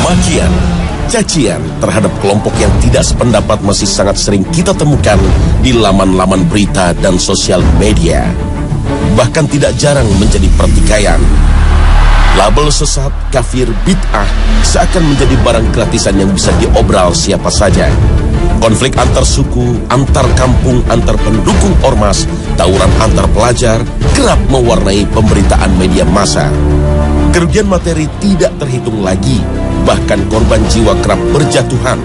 Makian, cacian terhadap kelompok yang tidak sependapat masih sangat sering kita temukan di laman-laman berita dan sosial media. Bahkan tidak jarang menjadi pertikaian. Label sesat, kafir, bid'ah seakan menjadi barang gratisan yang bisa diobral siapa saja. Konflik antar suku, antar kampung, antar pendukung ormas, tawuran antar pelajar kerap mewarnai pemberitaan media massa. Kerugian materi tidak terhitung lagi, bahkan korban jiwa kerap berjatuhan.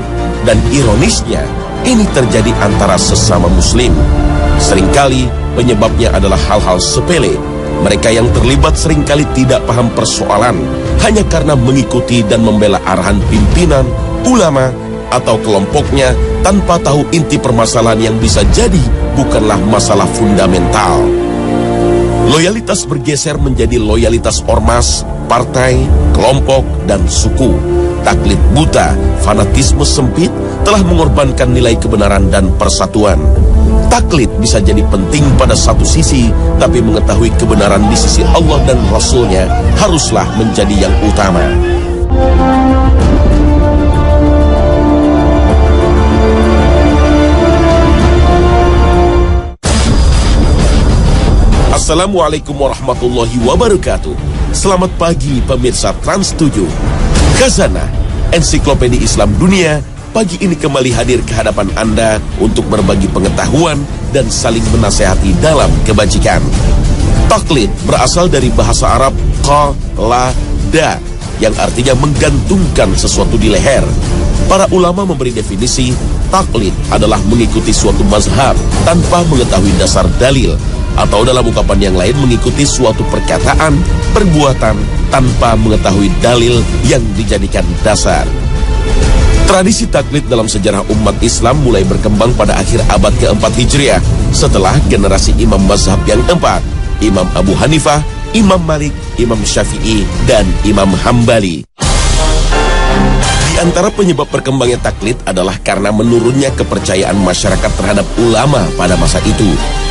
Dan ironisnya, ini terjadi antara sesama muslim. Seringkali penyebabnya adalah hal-hal sepele. Mereka yang terlibat seringkali tidak paham persoalan hanya karena mengikuti dan membela arahan pimpinan, ulama, atau kelompoknya tanpa tahu inti permasalahan yang bisa jadi bukanlah masalah fundamental. Loyalitas bergeser menjadi loyalitas ormas, partai, kelompok, dan suku. Taklid buta, fanatisme sempit telah mengorbankan nilai kebenaran dan persatuan. Taklid bisa jadi penting pada satu sisi, tapi mengetahui kebenaran di sisi Allah dan Rasulnya haruslah menjadi yang utama. Assalamualaikum warahmatullahi wabarakatuh. Selamat pagi pemirsa Trans 7. Khazanah, ensiklopedia Islam dunia, pagi ini kembali hadir ke hadapan Anda untuk berbagi pengetahuan dan saling menasehati dalam kebajikan. Taklid berasal dari bahasa Arab qalada, yang artinya menggantungkan sesuatu di leher. Para ulama memberi definisi, taklid adalah mengikuti suatu mazhab tanpa mengetahui dasar dalil, atau dalam ungkapan yang lain mengikuti suatu perkataan, perbuatan tanpa mengetahui dalil yang dijadikan dasar. Tradisi taklid dalam sejarah umat Islam mulai berkembang pada akhir abad ke-4 Hijriah setelah generasi imam mazhab yang keempat, Imam Abu Hanifah, Imam Malik, Imam Syafi'i, dan Imam Hambali. Di antara penyebab berkembangnya taklid adalah karena menurunnya kepercayaan masyarakat terhadap ulama pada masa itu.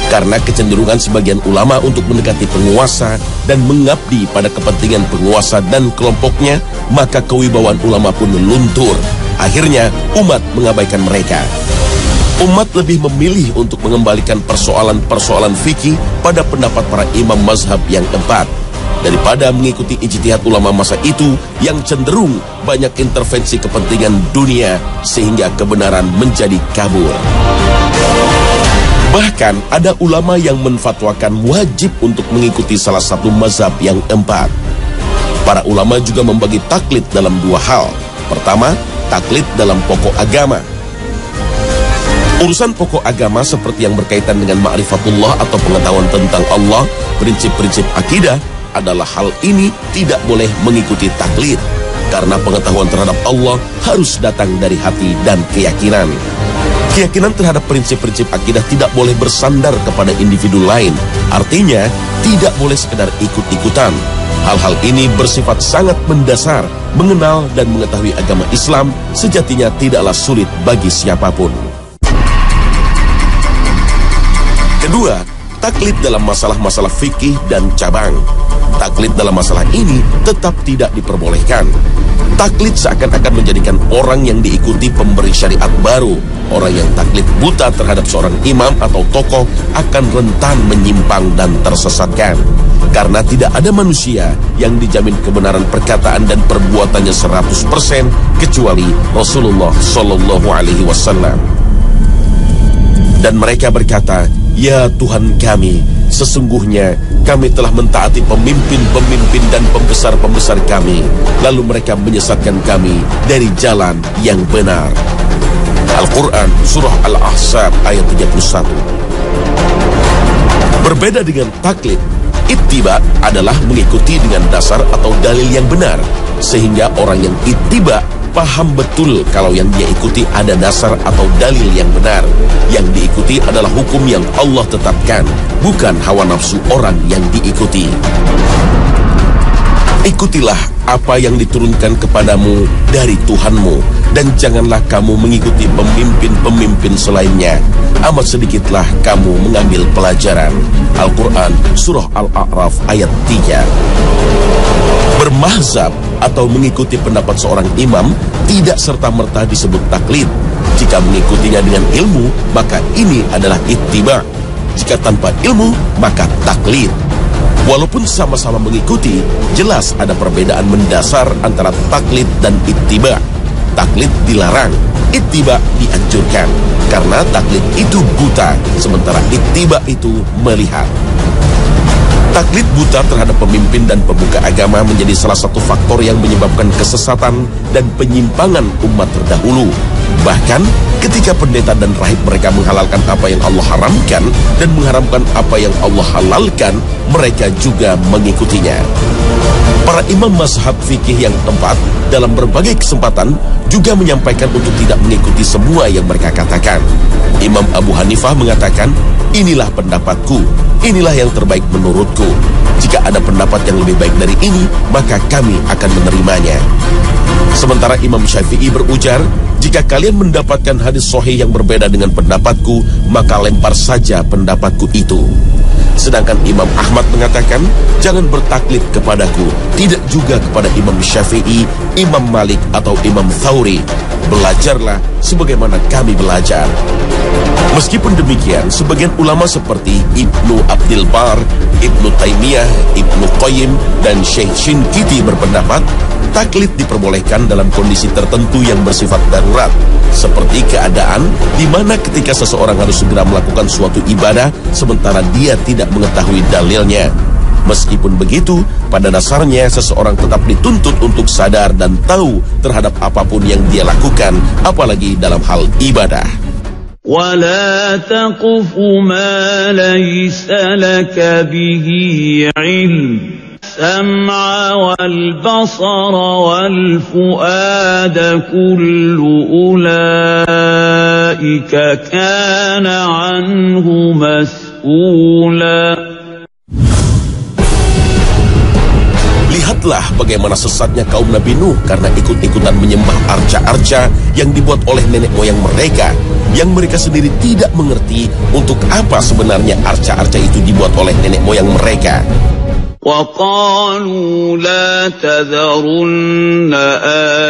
Karena kecenderungan sebagian ulama untuk mendekati penguasa dan mengabdi pada kepentingan penguasa dan kelompoknya, maka kewibawaan ulama pun luntur. Akhirnya, umat mengabaikan mereka. Umat lebih memilih untuk mengembalikan persoalan-persoalan fikih pada pendapat para imam mazhab yang keempat, daripada mengikuti ijtihad ulama masa itu yang cenderung banyak intervensi kepentingan dunia sehingga kebenaran menjadi kabur. Bahkan ada ulama yang menfatwakan wajib untuk mengikuti salah satu mazhab yang keempat. Para ulama juga membagi taklid dalam dua hal. Pertama, taklid dalam pokok agama. Urusan pokok agama seperti yang berkaitan dengan ma'rifatullah atau pengetahuan tentang Allah, prinsip-prinsip akidah, adalah hal ini tidak boleh mengikuti taklid. Karena pengetahuan terhadap Allah harus datang dari hati dan keyakinan. Keyakinan terhadap prinsip-prinsip akidah tidak boleh bersandar kepada individu lain. Artinya, tidak boleh sekedar ikut-ikutan. Hal-hal ini bersifat sangat mendasar. Mengenal dan mengetahui agama Islam sejatinya tidaklah sulit bagi siapapun. Kedua, taklid dalam masalah-masalah fikih dan cabang. Taklid dalam masalah ini tetap tidak diperbolehkan. Taklid seakan-akan menjadikan orang yang diikuti pemberi syariat baru. Orang yang taklid buta terhadap seorang imam atau tokoh akan rentan menyimpang dan tersesatkan. Karena tidak ada manusia yang dijamin kebenaran perkataan dan perbuatannya 100% kecuali Rasulullah Shallallahu Alaihi Wasallam. Dan mereka berkata, "Ya Tuhan kami, sesungguhnya kami telah mentaati pemimpin-pemimpin dan pembesar-pembesar kami, lalu mereka menyesatkan kami dari jalan yang benar." Al-Quran Surah Al-Ahzab ayat 31. Berbeda dengan taklid, ittiba adalah mengikuti dengan dasar atau dalil yang benar, sehingga orang yang ittiba paham betul kalau yang dia ikuti ada dasar atau dalil yang benar. Yang diikuti adalah hukum yang Allah tetapkan, bukan hawa nafsu orang yang diikuti. Ikutilah apa yang diturunkan kepadamu dari Tuhanmu, dan janganlah kamu mengikuti pemimpin-pemimpin selainnya. Amat sedikitlah kamu mengambil pelajaran. Al-Quran Surah Al-A'raf ayat 3. Mahzab atau mengikuti pendapat seorang imam tidak serta-merta disebut taklid. Jika mengikutinya dengan ilmu, maka ini adalah ittiba. Jika tanpa ilmu, maka taklid. Walaupun sama-sama mengikuti, jelas ada perbedaan mendasar antara taklid dan ittiba. Taklid dilarang, ittiba dianjurkan. Karena taklid itu buta, sementara ittiba itu melihat. Taklid buta terhadap pemimpin dan pemuka agama menjadi salah satu faktor yang menyebabkan kesesatan dan penyimpangan umat terdahulu. Bahkan ketika pendeta dan rahib mereka menghalalkan apa yang Allah haramkan dan mengharamkan apa yang Allah halalkan, mereka juga mengikutinya. Para imam mazhab fikih yang tepat dalam berbagai kesempatan juga menyampaikan untuk tidak mengikuti semua yang mereka katakan. Imam Abu Hanifah mengatakan, inilah pendapatku, inilah yang terbaik menurutku. Jika ada pendapat yang lebih baik dari ini, maka kami akan menerimanya. Sementara Imam Syafi'i berujar, jika kalian mendapatkan hadis sahih yang berbeda dengan pendapatku, maka lempar saja pendapatku itu. Sedangkan Imam Ahmad mengatakan, jangan bertaklid kepadaku, tidak juga kepada Imam Syafi'i, Imam Malik atau Imam Thawri. Belajarlah sebagaimana kami belajar. Meskipun demikian, sebagian ulama seperti Ibnu Abdil Bar, Ibnu Taimiyah, Ibnu Qayyim, dan Syekh Shinkiti berpendapat, taklid diperbolehkan dalam kondisi tertentu yang bersifat darurat, seperti keadaan di mana ketika seseorang harus segera melakukan suatu ibadah sementara dia tidak mengetahui dalilnya. Meskipun begitu, pada dasarnya seseorang tetap dituntut untuk sadar dan tahu terhadap apapun yang dia lakukan, apalagi dalam hal ibadah. وَلَا تَقْفُ مَا لَيْسَ لَكَ بِهِ عِلْمٌ السَّمْعَ وَالْبَصَرَ وَالْفُؤَادَ كُلُّ أُولَئِكَ كَانَ عَنْهُ مسؤولا. Lihatlah bagaimana sesatnya kaum Nabi Nuh karena ikut-ikutan menyembah arca-arca yang dibuat oleh nenek moyang mereka, yang mereka sendiri tidak mengerti untuk apa sebenarnya arca-arca itu dibuat oleh nenek moyang mereka. وَقَالُوا لَا تَذَرُنَّ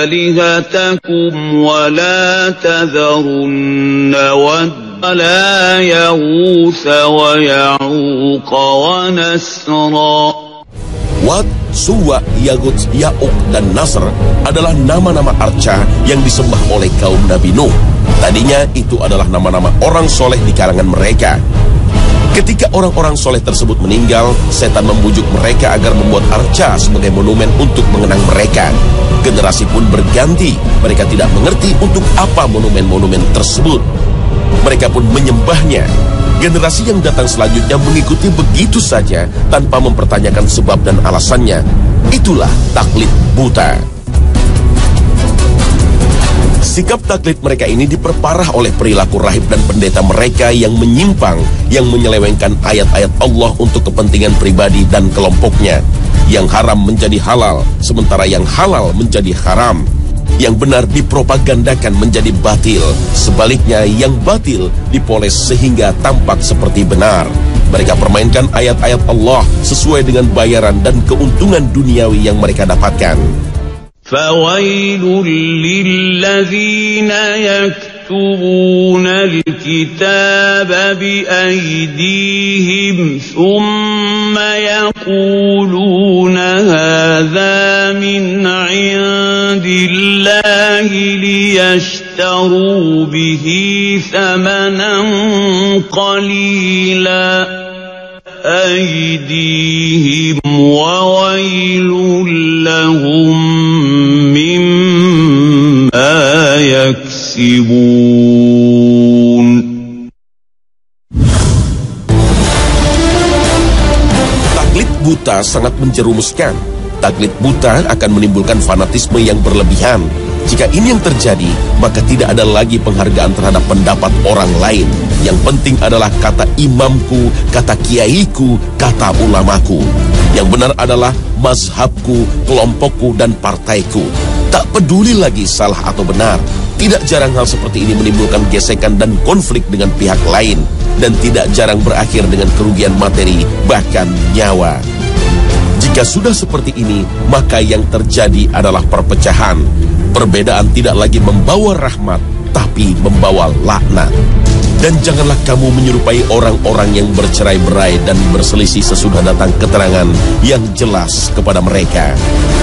آلِهَتَكُمْ وَلَا تَذَرُنَّ وَلَا يَغُوثَ وَيَعُوقَ وَنَسْرًا. Wad, Suwa, Yaguts, Ya'uq, dan Nasr adalah nama-nama arca yang disembah oleh kaum Nabi Nuh. Tadinya itu adalah nama-nama orang soleh di kalangan mereka. Ketika orang-orang soleh tersebut meninggal, setan membujuk mereka agar membuat arca sebagai monumen untuk mengenang mereka. Generasi pun berganti, mereka tidak mengerti untuk apa monumen-monumen tersebut. Mereka pun menyembahnya. Generasi yang datang selanjutnya mengikuti begitu saja tanpa mempertanyakan sebab dan alasannya. Itulah taklid buta. Sikap taklid mereka ini diperparah oleh perilaku rahib dan pendeta mereka yang menyimpang, yang menyelewengkan ayat-ayat Allah untuk kepentingan pribadi dan kelompoknya. Yang haram menjadi halal, sementara yang halal menjadi haram. Yang benar dipropagandakan menjadi batil, sebaliknya yang batil dipoles sehingga tampak seperti benar. Mereka permainkan ayat-ayat Allah sesuai dengan bayaran dan keuntungan duniawi yang mereka dapatkan. فَوَيْلٌ لِّلَّذِينَ يَكْتُبُونَ الْكِتَابَ بِأَيْدِيهِمْ ثُمَّ يَقُولُونَ هَذَا مِنْ عِندِ اللَّهِ لِيَشْتَرُوا بِهِ ثَمَنًا قَلِيلًا أَيْدِيهِمْ وَوَيْلٌ لَّهُم مِّمَّا يَكْسِبُونَ. Taklid buta sangat menjerumuskan. Taklid buta akan menimbulkan fanatisme yang berlebihan. Jika ini yang terjadi, maka tidak ada lagi penghargaan terhadap pendapat orang lain. Yang penting adalah kata imamku, kata kiaiku, kata ulamaku. Yang benar adalah mazhabku, kelompokku, dan partaiku. Tak peduli lagi salah atau benar. Tidak jarang hal seperti ini menimbulkan gesekan dan konflik dengan pihak lain. Dan tidak jarang berakhir dengan kerugian materi, bahkan nyawa. Jika Jika sudah seperti ini, maka yang terjadi adalah perpecahan. Perbedaan tidak lagi membawa rahmat, tapi membawa laknat. Dan janganlah kamu menyerupai orang-orang yang bercerai-berai dan berselisih sesudah datang keterangan yang jelas kepada mereka.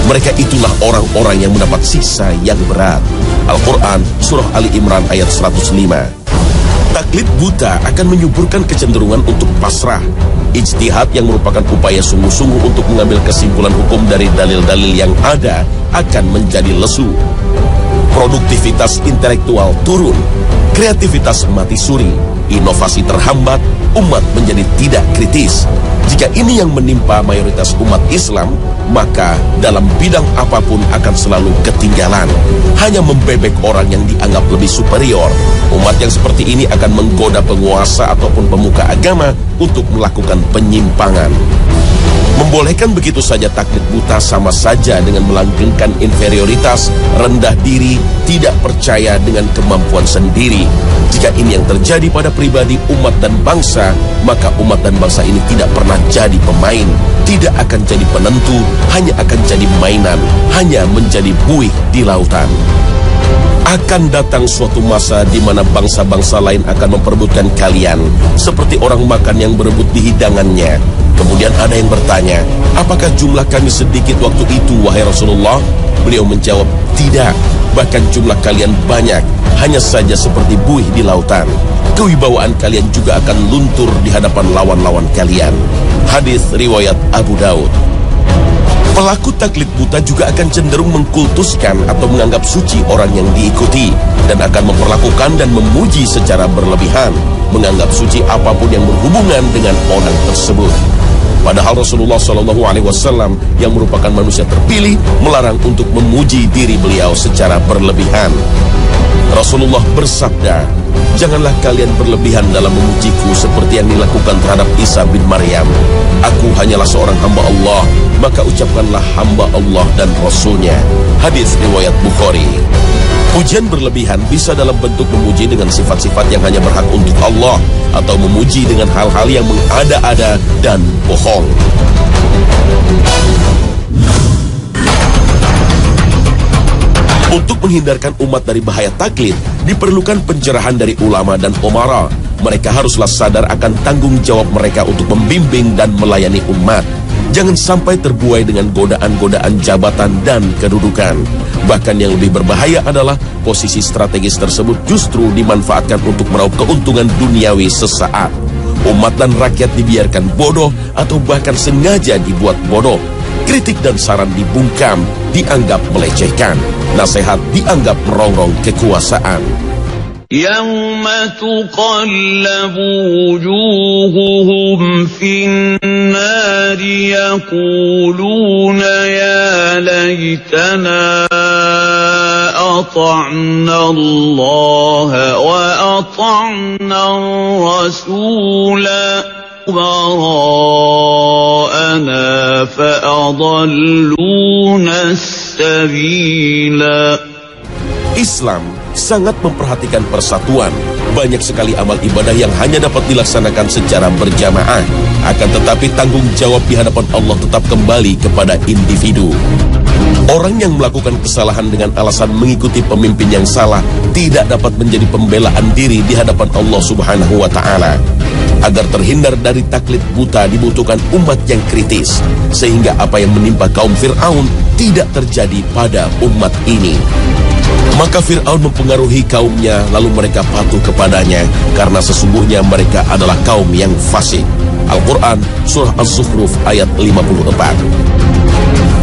Mereka itulah orang-orang yang mendapat siksa yang berat. Al-Quran, Surah Ali Imran ayat 105. Taklid buta akan menyuburkan kecenderungan untuk pasrah. Ijtihad yang merupakan upaya sungguh-sungguh untuk mengambil kesimpulan hukum dari dalil-dalil yang ada akan menjadi lesu. Produktivitas intelektual turun, kreativitas mati suri, inovasi terhambat, umat menjadi tidak kritis. Jika ini yang menimpa mayoritas umat Islam, maka dalam bidang apapun akan selalu ketinggalan. Hanya membebek orang yang dianggap lebih superior. Umat yang seperti ini akan menggoda penguasa ataupun pemuka agama untuk melakukan penyimpangan. Membolehkan begitu saja taklid buta sama saja dengan melanggengkan inferioritas, rendah diri, tidak percaya dengan kemampuan sendiri. Jika ini yang terjadi pada pribadi umat dan bangsa, maka umat dan bangsa ini tidak pernah jadi pemain, tidak akan jadi penentu, hanya akan jadi mainan, hanya menjadi buih di lautan. Akan datang suatu masa di mana bangsa-bangsa lain akan memperebutkan kalian, seperti orang makan yang berebut di hidangannya. Kemudian ada yang bertanya, apakah jumlah kami sedikit waktu itu, wahai Rasulullah? Beliau menjawab, tidak, bahkan jumlah kalian banyak, hanya saja seperti buih di lautan. Kewibawaan kalian juga akan luntur di hadapan lawan-lawan kalian. Hadis riwayat Abu Daud. Pelaku taklid buta juga akan cenderung mengkultuskan atau menganggap suci orang yang diikuti, dan akan memperlakukan dan memuji secara berlebihan, menganggap suci apapun yang berhubungan dengan orang tersebut. Padahal Rasulullah SAW yang merupakan manusia terpilih melarang untuk memuji diri beliau secara berlebihan. Rasulullah bersabda, janganlah kalian berlebihan dalam memujiku seperti yang dilakukan terhadap Isa bin Maryam. Aku hanyalah seorang hamba Allah, maka ucapkanlah hamba Allah dan Rasulnya. Hadis riwayat Bukhari. Pujian berlebihan bisa dalam bentuk memuji dengan sifat-sifat yang hanya berhak untuk Allah, atau memuji dengan hal-hal yang mengada-ada dan bohong. Untuk menghindarkan umat dari bahaya taklid, diperlukan pencerahan dari ulama dan umara. Mereka haruslah sadar akan tanggung jawab mereka untuk membimbing dan melayani umat. Jangan sampai terbuai dengan godaan-godaan jabatan dan kedudukan. Bahkan yang lebih berbahaya adalah posisi strategis tersebut justru dimanfaatkan untuk meraup keuntungan duniawi sesaat. Umat dan rakyat dibiarkan bodoh atau bahkan sengaja dibuat bodoh. Kritik dan saran dibungkam, dianggap melecehkan. Nasihat dianggap merongrong kekuasaan. يوم تقلب وجوههم في النار يقولون يا ليتنا أطعنا الله وأطعنا الرسولا براءنا فأضلونا السبيلا. Islam sangat memperhatikan persatuan. Banyak sekali amal ibadah yang hanya dapat dilaksanakan secara berjamaah. Akan tetapi tanggung jawab di hadapan Allah tetap kembali kepada individu. Orang yang melakukan kesalahan dengan alasan mengikuti pemimpin yang salah tidak dapat menjadi pembelaan diri di hadapan Allah Subhanahu wa Ta'ala. Agar terhindar dari taklid buta dibutuhkan umat yang kritis, sehingga apa yang menimpa kaum Fir'aun tidak terjadi pada umat ini. Maka Fir'aun mempengaruhi kaumnya, lalu mereka patuh kepadanya, karena sesungguhnya mereka adalah kaum yang fasik. Al-Quran, Surah Az-Zukhruf ayat 54.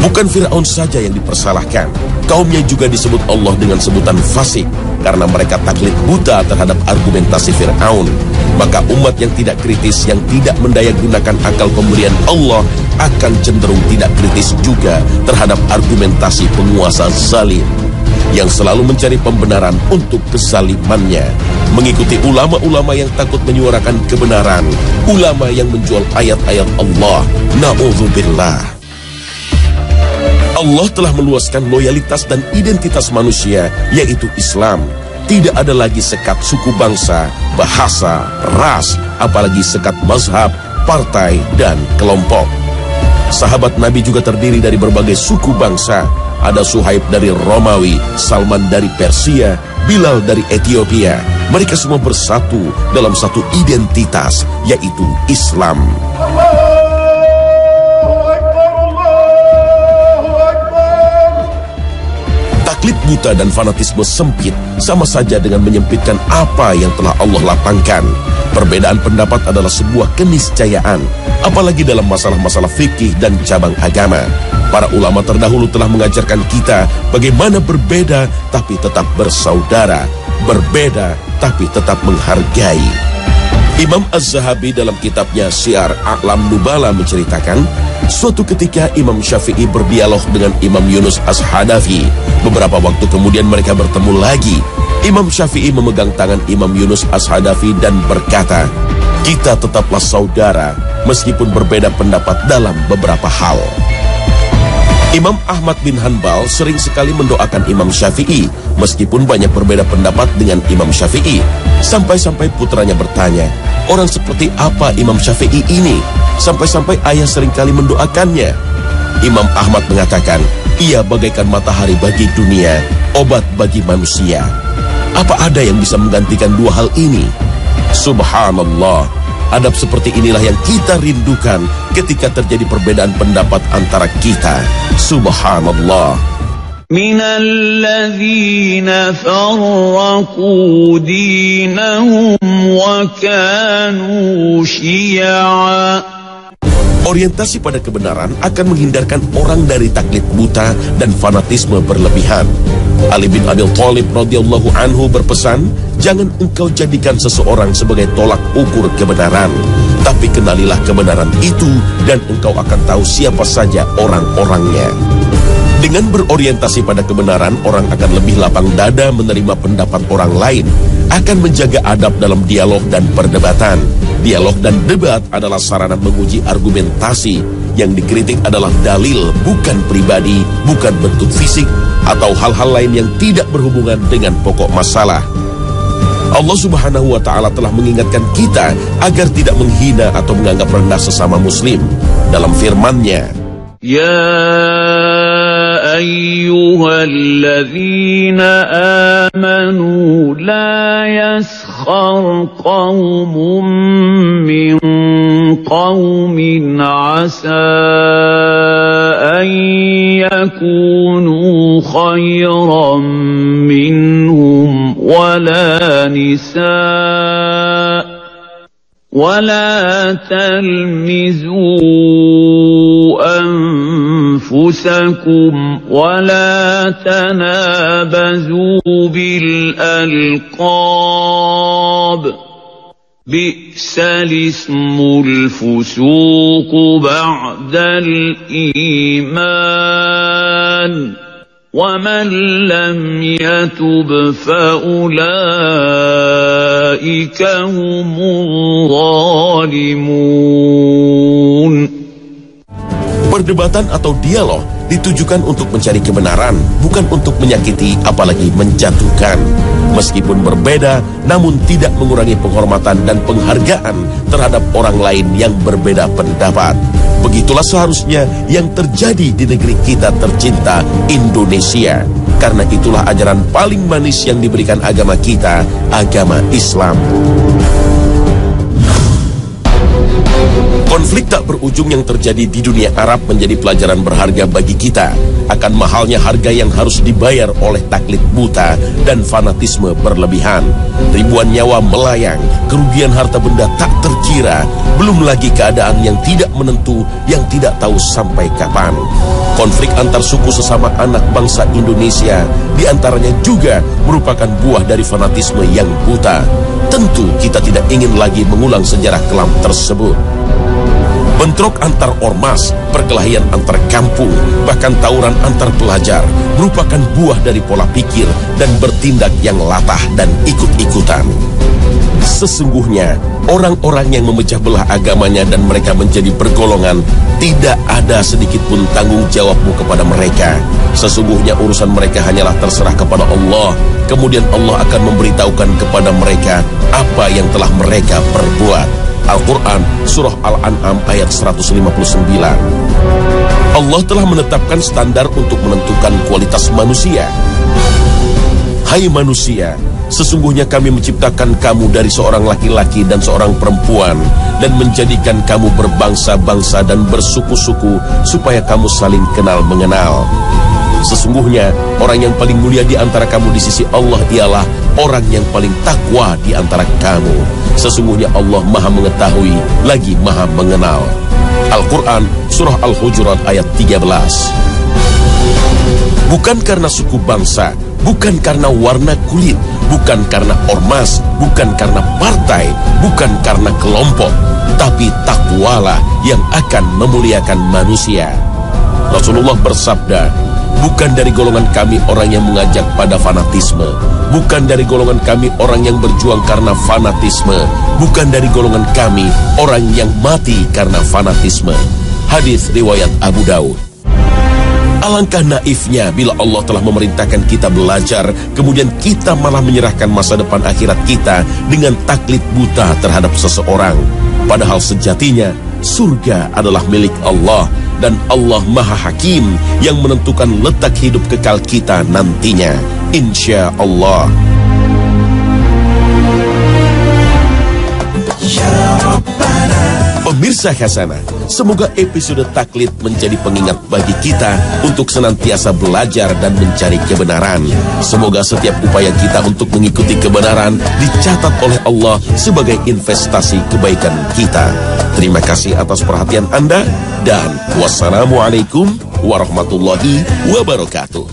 Bukan Fir'aun saja yang dipersalahkan, kaumnya juga disebut Allah dengan sebutan fasik, karena mereka taklid buta terhadap argumentasi Fir'aun. Maka umat yang tidak kritis, yang tidak mendayagunakan akal pemberian Allah, akan cenderung tidak kritis juga terhadap argumentasi penguasa zalim yang selalu mencari pembenaran untuk kezalimannya, mengikuti ulama-ulama yang takut menyuarakan kebenaran, ulama yang menjual ayat-ayat Allah. Na'udzubillah. Allah telah meluaskan loyalitas dan identitas manusia, yaitu Islam. Tidak ada lagi sekat suku bangsa, bahasa, ras, apalagi sekat mazhab, partai, dan kelompok. Sahabat Nabi juga terdiri dari berbagai suku bangsa. Ada Suhaib dari Romawi, Salman dari Persia, Bilal dari Ethiopia. Mereka semua bersatu dalam satu identitas, yaitu Islam. Taklid buta dan fanatisme sempit sama saja dengan menyempitkan apa yang telah Allah lapangkan. Perbedaan pendapat adalah sebuah keniscayaan, apalagi dalam masalah-masalah fikih dan cabang agama. Para ulama terdahulu telah mengajarkan kita bagaimana berbeda tapi tetap bersaudara, berbeda tapi tetap menghargai. Imam Az-Zahabi dalam kitabnya Syiar A'lam Nubala menceritakan, suatu ketika Imam Syafi'i berdialog dengan Imam Yunus As-Hanafi. Beberapa waktu kemudian mereka bertemu lagi. Imam Syafi'i memegang tangan Imam Yunus As-Hanafi dan berkata, "Kita tetaplah saudara meskipun berbeda pendapat dalam beberapa hal." Imam Ahmad bin Hanbal sering sekali mendoakan Imam Syafi'i meskipun banyak berbeda pendapat dengan Imam Syafi'i. Sampai-sampai putranya bertanya, orang seperti apa Imam Syafi'i ini? Sampai-sampai ayah seringkali mendoakannya. Imam Ahmad mengatakan, ia bagaikan matahari bagi dunia, obat bagi manusia. Apa ada yang bisa menggantikan dua hal ini? Subhanallah, adab seperti inilah yang kita rindukan ketika terjadi perbedaan pendapat antara kita. Subhanallah. Minalladzina farraqu dinahum wa kanu syi'a. Orientasi pada kebenaran akan menghindarkan orang dari taklid buta dan fanatisme berlebihan. Ali bin Abi Thalib radhiyallahu anhu berpesan, jangan engkau jadikan seseorang sebagai tolak ukur kebenaran, tapi kenalilah kebenaran itu dan engkau akan tahu siapa saja orang-orangnya. Dengan berorientasi pada kebenaran, orang akan lebih lapang dada menerima pendapat orang lain, akan menjaga adab dalam dialog dan perdebatan. Dialog dan debat adalah sarana menguji argumentasi. Yang dikritik adalah dalil, bukan pribadi, bukan bentuk fisik, atau hal-hal lain yang tidak berhubungan dengan pokok masalah. Allah Subhanahu wa Ta'ala telah mengingatkan kita agar tidak menghina atau menganggap rendah sesama muslim. Dalam firman-Nya, Ya ayyuhalladzina amanu la yaskhar qawmun min qawmin asa an yakunu khayran minhum wala nisa' ولا تلمزوا أنفسكم ولا تنابزوا بالألقاب بئس الاسم الفسوق بعد الإيمان ومن لم يتب فأولئك هم الظالمون. Perdebatan atau dialog ditujukan untuk mencari kebenaran, bukan untuk menyakiti apalagi menjatuhkan. Meskipun berbeda, namun tidak mengurangi penghormatan dan penghargaan terhadap orang lain yang berbeda pendapat. Begitulah seharusnya yang terjadi di negeri kita tercinta, Indonesia. Karena itulah ajaran paling manis yang diberikan agama kita, agama Islam. Konflik tak berujung yang terjadi di dunia Arab menjadi pelajaran berharga bagi kita akan mahalnya harga yang harus dibayar oleh taklid buta dan fanatisme berlebihan. Ribuan nyawa melayang, kerugian harta benda tak terkira, belum lagi keadaan yang tidak menentu, yang tidak tahu sampai kapan. Konflik antar suku sesama anak bangsa Indonesia diantaranya juga merupakan buah dari fanatisme yang buta. Tentu kita tidak ingin lagi mengulang sejarah kelam tersebut. Bentrok antar ormas, perkelahian antar kampung, bahkan tawuran antar pelajar merupakan buah dari pola pikir dan bertindak yang latah dan ikut-ikutan. Sesungguhnya, orang-orang yang memecah belah agamanya dan mereka menjadi bergolongan, tidak ada sedikit pun tanggung jawabmu kepada mereka. Sesungguhnya urusan mereka hanyalah terserah kepada Allah. Kemudian Allah akan memberitahukan kepada mereka apa yang telah mereka perbuat. Al-Quran Surah Al-An'am ayat 159. Allah telah menetapkan standar untuk menentukan kualitas manusia. Hai manusia, sesungguhnya kami menciptakan kamu dari seorang laki-laki dan seorang perempuan, dan menjadikan kamu berbangsa-bangsa dan bersuku-suku supaya kamu saling kenal mengenal. Sesungguhnya orang yang paling mulia di antara kamu di sisi Allah ialah orang yang paling takwa di antara kamu. Sesungguhnya Allah Maha mengetahui lagi Maha mengenal. Al-Quran Surah Al-Hujurat ayat 13. Bukan karena suku bangsa, bukan karena warna kulit, bukan karena ormas, bukan karena partai, bukan karena kelompok, tapi takwalah yang akan memuliakan manusia. Rasulullah bersabda, bukan dari golongan kami orang yang mengajak pada fanatisme, bukan dari golongan kami orang yang berjuang karena fanatisme, bukan dari golongan kami orang yang mati karena fanatisme. Hadis riwayat Abu Daud. Alangkah naifnya bila Allah telah memerintahkan kita belajar, kemudian kita malah menyerahkan masa depan akhirat kita dengan taklid buta terhadap seseorang. Padahal sejatinya surga adalah milik Allah, dan Allah Maha Hakim yang menentukan letak hidup kekal kita nantinya, insya Allah. Pemirsa Khazanah, semoga episode taklid menjadi pengingat bagi kita untuk senantiasa belajar dan mencari kebenaran. Semoga setiap upaya kita untuk mengikuti kebenaran dicatat oleh Allah sebagai investasi kebaikan kita. Terima kasih atas perhatian Anda, dan wassalamualaikum warahmatullahi wabarakatuh.